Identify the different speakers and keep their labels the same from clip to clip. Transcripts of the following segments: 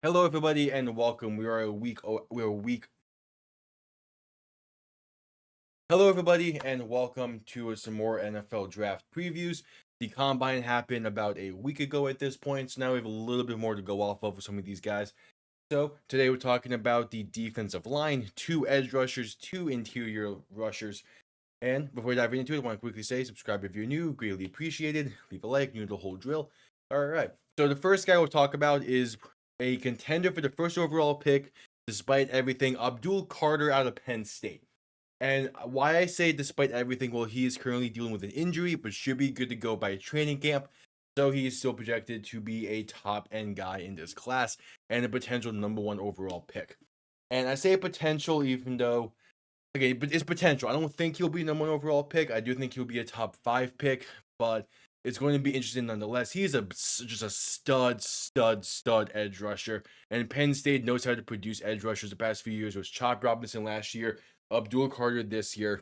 Speaker 1: Hello, everybody, and welcome. We are a week. We're a week. Hello, everybody, and welcome to some more NFL draft previews. The combine happened about a week ago at this point, so now we have a little bit more to go off of with some of these guys. So today we're talking about the defensive line, two edge rushers, two interior rushers. And before diving into it, I want to quickly say subscribe if you're new, greatly appreciated. Leave a like, new to the whole drill. All right. So the first guy we'll talk about is a contender for the first overall pick, despite everything, Abdul Carter out of Penn State. And why I say despite everything, well, he is currently dealing with an injury, but should be good to go by training camp. So he is still projected to be a top end guy in this class and a potential number one overall pick. And I say potential, even though, okay, but it's potential. I don't think he'll be number one overall pick. I do think he'll be a top 5 pick, but it's going to be interesting nonetheless. He's just a stud edge rusher, and Penn State knows how to produce edge rushers the past few years. It was Chop Robinson last year, Abdul Carter this year.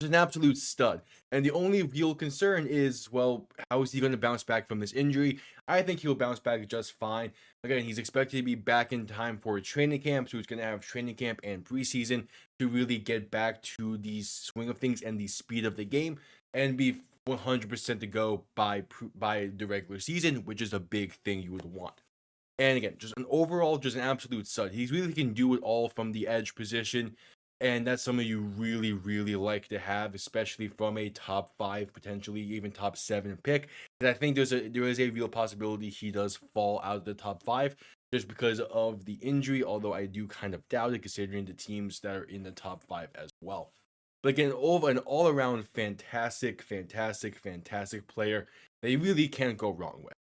Speaker 1: He's an absolute stud. And the only real concern is, well, how is he going to bounce back from this injury? I think he'll bounce back just fine. Again, he's expected to be back in time for training camp, so he's going to have training camp and preseason to really get back to the swing of things and the speed of the game and be 100% to go by the regular season, which is a big thing you would want. And again, just an absolute stud. He really can do it all from the edge position. And that's something you really, really like to have, especially from a top 5, potentially even top 7 pick. And I think there is a real possibility he does fall out of the top 5 just because of the injury, although I do kind of doubt it considering the teams that are in the top 5 as well. But again, an all-around fantastic player that you really can't go wrong with.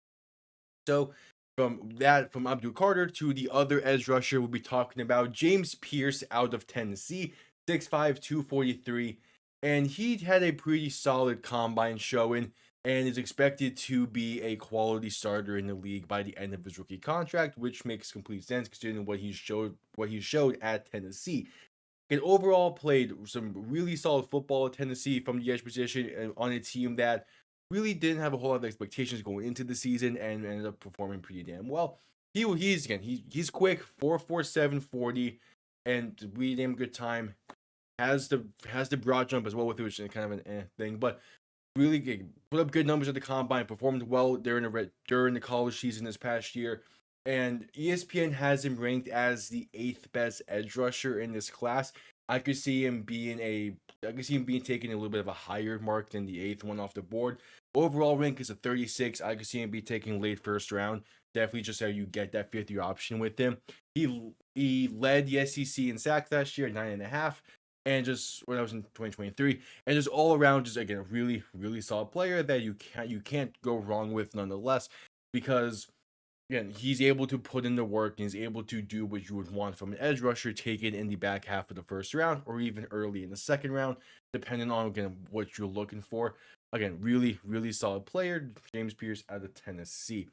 Speaker 1: So from Abdul Carter to the other edge rusher, we'll be talking about James Pierce out of Tennessee, 6'5", 243, and he had a pretty solid combine showing and is expected to be a quality starter in the league by the end of his rookie contract, which makes complete sense considering what he showed at Tennessee. And overall played some really solid football at Tennessee from the edge position and on a team that really didn't have a whole lot of expectations going into the season and ended up performing pretty damn well. He's quick, 4.47 40, and really damn good time. Has the broad jump as well with it, which is kind of an thing, but really good, put up good numbers at the combine, performed well during the college season this past year. And ESPN has him ranked as the 8th best edge rusher in this class. I could see him being taking a little bit of a higher mark than the 8th one off the board. Overall rank is a 36. I could see him be taking late first round. Definitely just how you get that 5th year option with him. He led the SEC in sacks last year, 9.5. And just when I was in 2023, and just all around, just again a really, really solid player that you can't go wrong with nonetheless, because again, he's able to put in the work and he's able to do what you would want from an edge rusher taken in the back half of the first round or even early in the second round, depending on again what you're looking for. Again, really, really solid player, James Pierce out of Tennessee.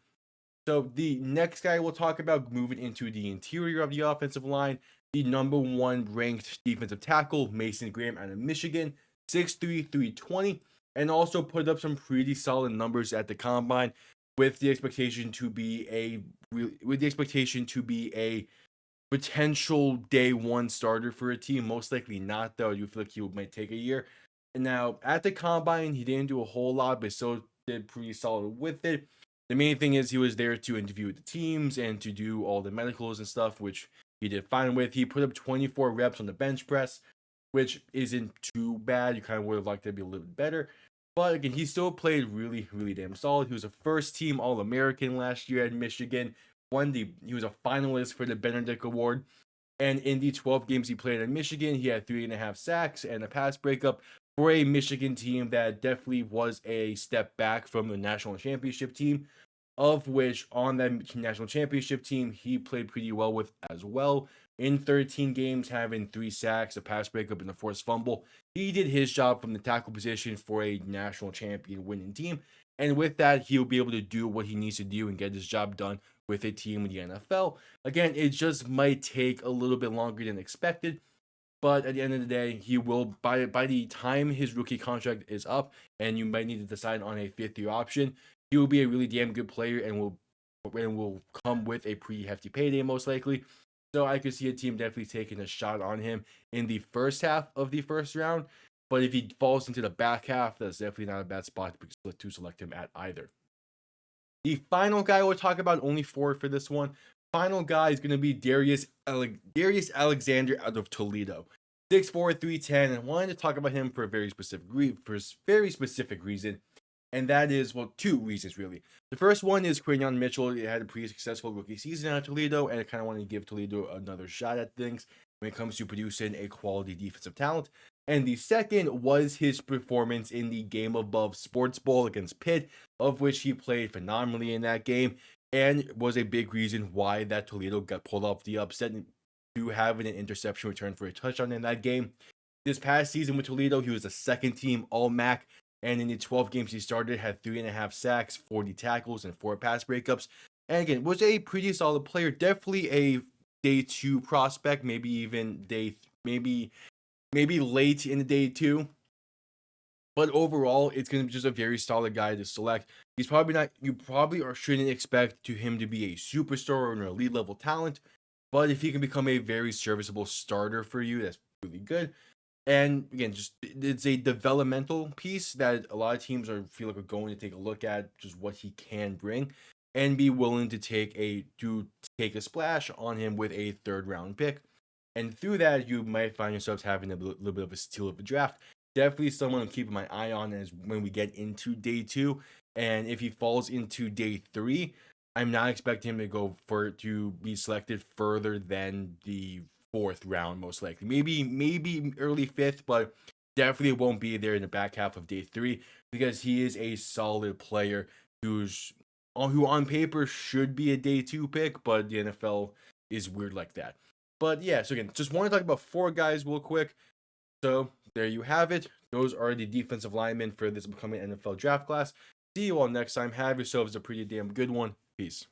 Speaker 1: So the next guy we'll talk about moving into the interior of the offensive line, the number 1 ranked defensive tackle, Mason Graham out of Michigan, 6'3", 320, and also put up some pretty solid numbers at the combine with the expectation to be a potential day 1 starter for a team. Most likely not, though. You feel like he might take a year. And now at the combine, he didn't do a whole lot, but still did pretty solid with it. The main thing is he was there to interview with the teams and to do all the medicals and stuff, which he did fine with. He put up 24 reps on the bench press, which isn't too bad. You kind of would have liked to be a little bit better. But again, he still played really, really damn solid. He was a first-team All-American last year at Michigan. He was a finalist for the Benedict Award. And in the 12 games he played at Michigan, he had 3.5 sacks and a pass breakup for a Michigan team that definitely was a step back from the national championship team, of which on that national championship team, he played pretty well with as well. In 13 games, having 3 sacks, a pass breakup, and a forced fumble. He did his job from the tackle position for a national champion winning team. And with that, he'll be able to do what he needs to do and get his job done with a team in the NFL. Again, it just might take a little bit longer than expected. But at the end of the day, he will, by the time his rookie contract is up and you might need to decide on a 5th year option, he will be a really damn good player and will and will come with a pretty hefty payday most likely. So I could see a team definitely taking a shot on him in the first half of the first round. But if he falls into the back half, that's definitely not a bad spot to select him at either. The final guy we'll talk about, only four for this one. Final guy is going to be Darius Alexander out of Toledo. 6'4", 310, and wanted to talk about him for a very specific reason. And that is, well, two reasons really. The first one is Quinyon Mitchell. He had a pretty successful rookie season at Toledo, and I kind of want to give Toledo another shot at things when it comes to producing a quality defensive talent. And the second was his performance in the game above Sports Bowl against Pitt, of which he played phenomenally in that game, and was a big reason why that Toledo got pulled off the upset to having an interception return for a touchdown in that game. This past season with Toledo, he was a second team All-MAC, and in the 12 games he started, had 3.5 sacks, 40 tackles, and 4 pass breakups. And again, was a pretty solid player. Definitely a day 2 prospect, maybe even maybe late in the day 2. But overall, it's going to be just a very solid guy to select. He's probably not, you probably or shouldn't expect him to be a superstar or an elite level talent. But if he can become a very serviceable starter for you, that's really good. And again, just it's a developmental piece that a lot of teams feel like are going to take a look at, just what he can bring, and be willing to take a splash on him with a 3rd round pick. And through that, you might find yourselves having a little bit of a steal of a draft. Definitely someone I'm keeping my eye on as when we get into day 2. And if he falls into day 3, I'm not expecting him to be selected further than the 4th round, most likely. Maybe early 5th, but definitely won't be there in the back half of day 3, because he is a solid player who on paper should be a day 2 pick, but the NFL is weird like that. But yeah, so again, just want to talk about 4 guys real quick. So there you have it. Those are the defensive linemen for this upcoming NFL draft class. See you all next time. Have yourselves a pretty damn good one. Peace.